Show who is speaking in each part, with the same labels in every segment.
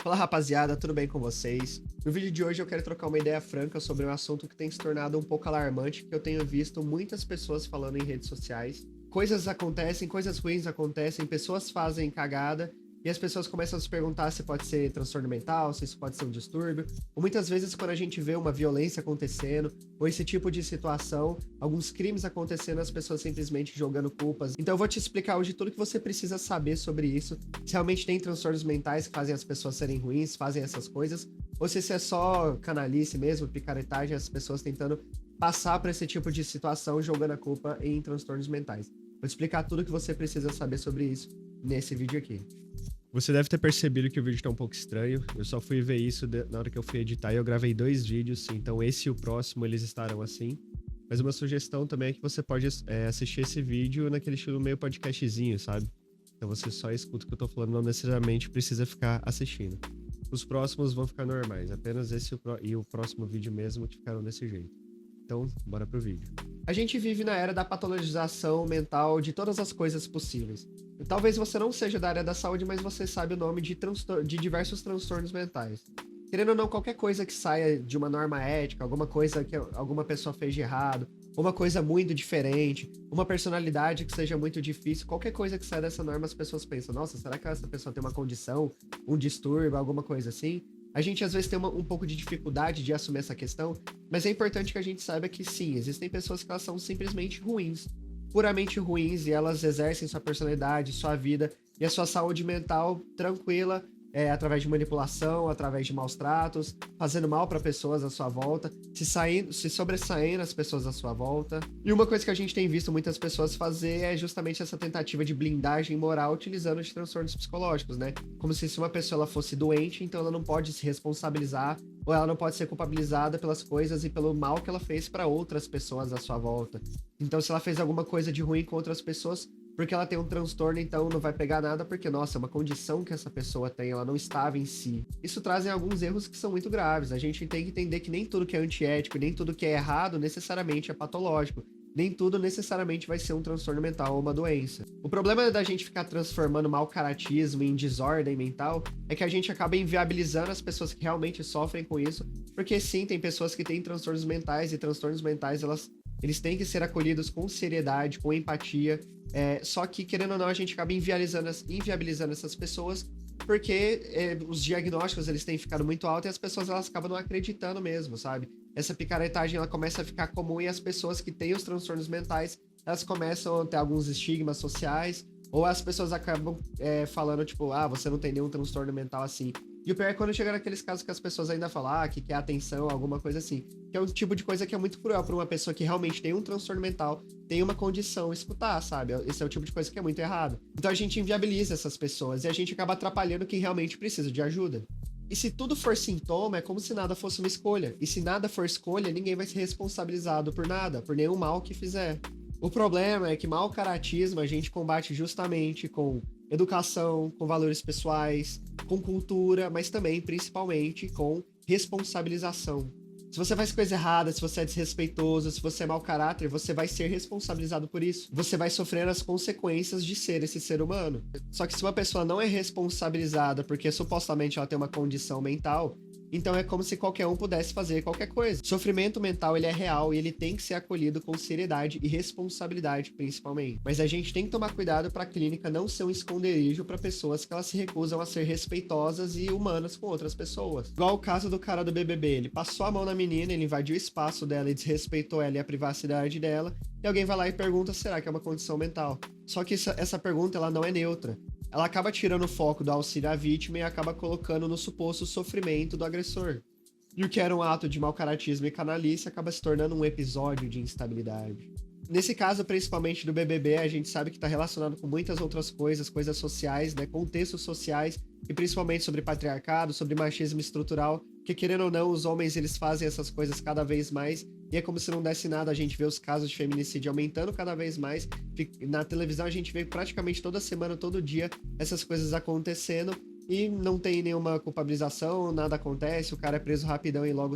Speaker 1: Fala rapaziada, tudo bem com vocês? No vídeo de hoje eu quero trocar uma ideia franca sobre um assunto que tem se tornado um pouco alarmante, que eu tenho visto muitas pessoas falando em redes sociais. Coisas acontecem, coisas ruins acontecem, pessoas fazem cagada e as pessoas começam a se perguntar se pode ser transtorno mental, se isso pode ser um distúrbio. Ou muitas vezes quando a gente vê uma violência acontecendo, ou esse tipo de situação, alguns crimes acontecendo, as pessoas simplesmente jogando culpas. Então eu vou te explicar hoje tudo que você precisa saber sobre isso, se realmente tem transtornos mentais que fazem as pessoas serem ruins, fazem essas coisas, ou se isso é só canalice mesmo, picaretagem, as pessoas tentando passar por esse tipo de situação, jogando a culpa em transtornos mentais. Vou te explicar tudo que você precisa saber sobre isso nesse vídeo aqui. Você deve ter percebido que o vídeo tá um pouco estranho. Eu só fui ver isso na hora que eu fui editar e eu gravei 2 vídeos, então esse e o próximo eles estarão assim. Mas uma sugestão também é que você pode assistir esse vídeo naquele estilo meio podcastzinho, sabe? Então você só escuta o que eu tô falando, não necessariamente precisa ficar assistindo. Os próximos vão ficar normais, apenas esse e o próximo vídeo mesmo que ficaram desse jeito. Então, bora pro vídeo. A gente vive na era da patologização mental de todas as coisas possíveis. Talvez você não seja da área da saúde, mas você sabe o nome de diversos transtornos mentais. Querendo ou não, qualquer coisa que saia de uma norma ética, alguma coisa que alguma pessoa fez de errado, uma coisa muito diferente, uma personalidade que seja muito difícil, qualquer coisa que saia dessa norma, as pessoas pensam, nossa, será que essa pessoa tem uma condição, um distúrbio, alguma coisa assim? A gente às vezes tem um pouco de dificuldade de assumir essa questão, mas é importante que a gente saiba que sim, existem pessoas que elas são simplesmente ruins, puramente ruins, e elas exercem sua personalidade, sua vida e a sua saúde mental tranquila, através de manipulação, através de maus tratos, fazendo mal para pessoas à sua volta, se sobressaindo as pessoas à sua volta. E uma coisa que a gente tem visto muitas pessoas fazer é justamente essa tentativa de blindagem moral utilizando de transtornos psicológicos, né? Como se uma pessoa ela fosse doente, então ela não pode se responsabilizar ou ela não pode ser culpabilizada pelas coisas e pelo mal que ela fez para outras pessoas à sua volta. Então, se ela fez alguma coisa de ruim com outras pessoas, porque ela tem um transtorno, então não vai pegar nada, porque, nossa, é uma condição que essa pessoa tem, ela não estava em si. Isso trazem alguns erros que são muito graves. A gente tem que entender que nem tudo que é antiético, nem tudo que é errado necessariamente é patológico. Nem tudo necessariamente vai ser um transtorno mental ou uma doença. O problema da gente ficar transformando mau caratismo em desordem mental é que a gente acaba inviabilizando as pessoas que realmente sofrem com isso, porque sim, tem pessoas que têm transtornos mentais e transtornos mentais eles têm que ser acolhidos com seriedade, com empatia. Só que, querendo ou não, a gente acaba inviabilizando essas pessoas porque os diagnósticos eles têm ficado muito altos e as pessoas elas acabam não acreditando mesmo, sabe? Essa picaretagem ela começa a ficar comum e as pessoas que têm os transtornos mentais elas começam a ter alguns estigmas sociais ou as pessoas acabam falando, tipo, ah, você não tem nenhum transtorno mental assim. E o pior é quando chega naqueles casos que as pessoas ainda falam, que quer atenção, alguma coisa assim. Que é um tipo de coisa que é muito cruel para uma pessoa que realmente tem um transtorno mental, tem uma condição, escutar, sabe? Esse é o tipo de coisa que é muito errado. Então a gente inviabiliza essas pessoas e a gente acaba atrapalhando quem realmente precisa de ajuda. E se tudo for sintoma, é como se nada fosse uma escolha. E se nada for escolha, ninguém vai ser responsabilizado por nada, por nenhum mal que fizer. O problema é que mau caratismo a gente combate justamente com educação, com valores pessoais, com cultura, mas também, principalmente, com responsabilização. Se você faz coisa errada, se você é desrespeitoso, se você é mau caráter, você vai ser responsabilizado por isso. Você vai sofrer as consequências de ser esse ser humano. Só que se uma pessoa não é responsabilizada porque supostamente ela tem uma condição mental, então é como se qualquer um pudesse fazer qualquer coisa. Sofrimento mental, ele é real e ele tem que ser acolhido com seriedade e responsabilidade, principalmente. Mas a gente tem que tomar cuidado para a clínica não ser um esconderijo para pessoas que elas se recusam a ser respeitosas e humanas com outras pessoas. Igual o caso do cara do BBB, ele passou a mão na menina, ele invadiu o espaço dela e desrespeitou ela e a privacidade dela, e alguém vai lá e pergunta, será que é uma condição mental? Só que essa pergunta, ela não é neutra. Ela acaba tirando o foco do auxílio à vítima e acaba colocando no suposto sofrimento do agressor. E o que era um ato de mau caratismo e canalice acaba se tornando um episódio de instabilidade. Nesse caso, principalmente do BBB, a gente sabe que está relacionado com muitas outras coisas, coisas sociais, né, contextos sociais, e principalmente sobre patriarcado, sobre machismo estrutural, que querendo ou não, os homens eles fazem essas coisas cada vez mais, e é como se não desse nada, a gente vê os casos de feminicídio aumentando cada vez mais, na televisão a gente vê praticamente toda semana, todo dia, essas coisas acontecendo, e não tem nenhuma culpabilização, nada acontece, o cara é preso rapidão e logo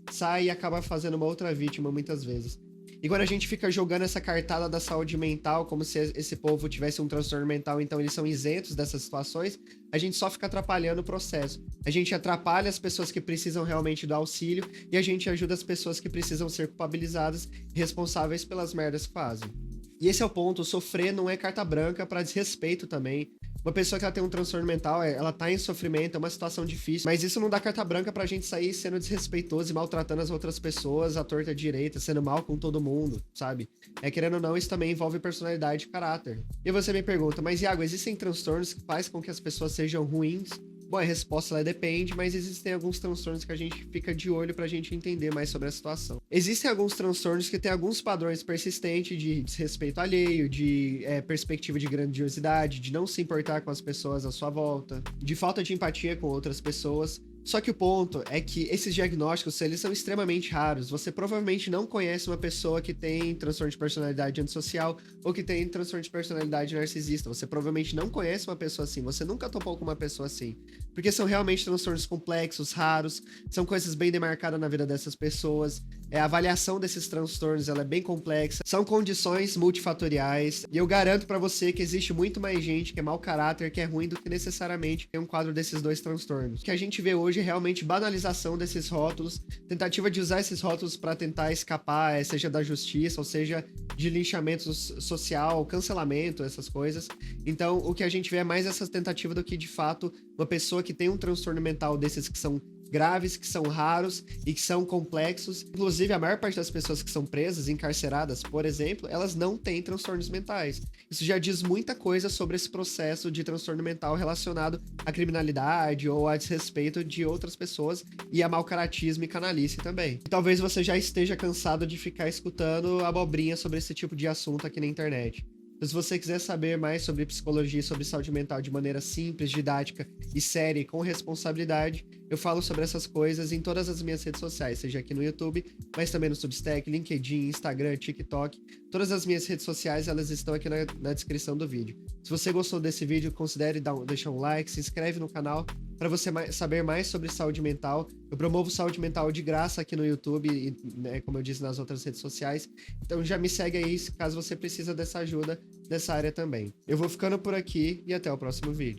Speaker 1: sai e acaba fazendo uma outra vítima muitas vezes. E quando a gente fica jogando essa cartada da saúde mental, como se esse povo tivesse um transtorno mental, então eles são isentos dessas situações, a gente só fica atrapalhando o processo. A gente atrapalha as pessoas que precisam realmente do auxílio e a gente ajuda as pessoas que precisam ser culpabilizadas e responsáveis pelas merdas que fazem. E esse é o ponto, sofrer não é carta branca para desrespeito também. Uma pessoa que ela tem um transtorno mental, ela tá em sofrimento, é uma situação difícil, mas isso não dá carta branca pra gente sair sendo desrespeitoso e maltratando as outras pessoas à torta direita, sendo mal com todo mundo, sabe? Querendo ou não, isso também envolve personalidade e caráter. E você me pergunta, mas Iago, existem transtornos que fazem com que as pessoas sejam ruins? Bom, a resposta ela depende, mas existem alguns transtornos que a gente fica de olho pra gente entender mais sobre a situação. Existem alguns transtornos que têm alguns padrões persistentes de desrespeito alheio, de perspectiva de grandiosidade, de não se importar com as pessoas à sua volta, de falta de empatia com outras pessoas. Só que o ponto é que esses diagnósticos, eles são extremamente raros. Você provavelmente não conhece uma pessoa que tem transtorno de personalidade antissocial ou que tem transtorno de personalidade narcisista. Você provavelmente não conhece uma pessoa assim. Você nunca topou com uma pessoa assim. Porque são realmente transtornos complexos, raros, são coisas bem demarcadas na vida dessas pessoas. A avaliação desses transtornos ela é bem complexa, são condições multifatoriais, e eu garanto pra você que existe muito mais gente que é mau caráter, que é ruim, do que necessariamente tem um quadro desses dois transtornos. O que a gente vê hoje é realmente banalização desses rótulos, tentativa de usar esses rótulos pra tentar escapar, seja da justiça, ou seja, de linchamento social, cancelamento, essas coisas. Então, o que a gente vê é mais essa tentativa do que, de fato, uma pessoa que tem um transtorno mental desses que são graves, que são raros e que são complexos. Inclusive, a maior parte das pessoas que são presas, encarceradas, por exemplo, elas não têm transtornos mentais. Isso já diz muita coisa sobre esse processo de transtorno mental relacionado à criminalidade ou a desrespeito de outras pessoas e a mau caratismo e canalice também. E talvez você já esteja cansado de ficar escutando abobrinha sobre esse tipo de assunto aqui na internet. Então, se você quiser saber mais sobre psicologia e sobre saúde mental de maneira simples, didática e séria e com responsabilidade, eu falo sobre essas coisas em todas as minhas redes sociais, seja aqui no YouTube, mas também no Substack, LinkedIn, Instagram, TikTok. Todas as minhas redes sociais, elas estão aqui na descrição do vídeo. Se você gostou desse vídeo, considere deixar um like, se inscreve no canal para você saber mais sobre saúde mental. Eu promovo saúde mental de graça aqui no YouTube e, né, como eu disse, nas outras redes sociais. Então já me segue aí caso você precisa dessa ajuda nessa área também. Eu vou ficando por aqui e até o próximo vídeo.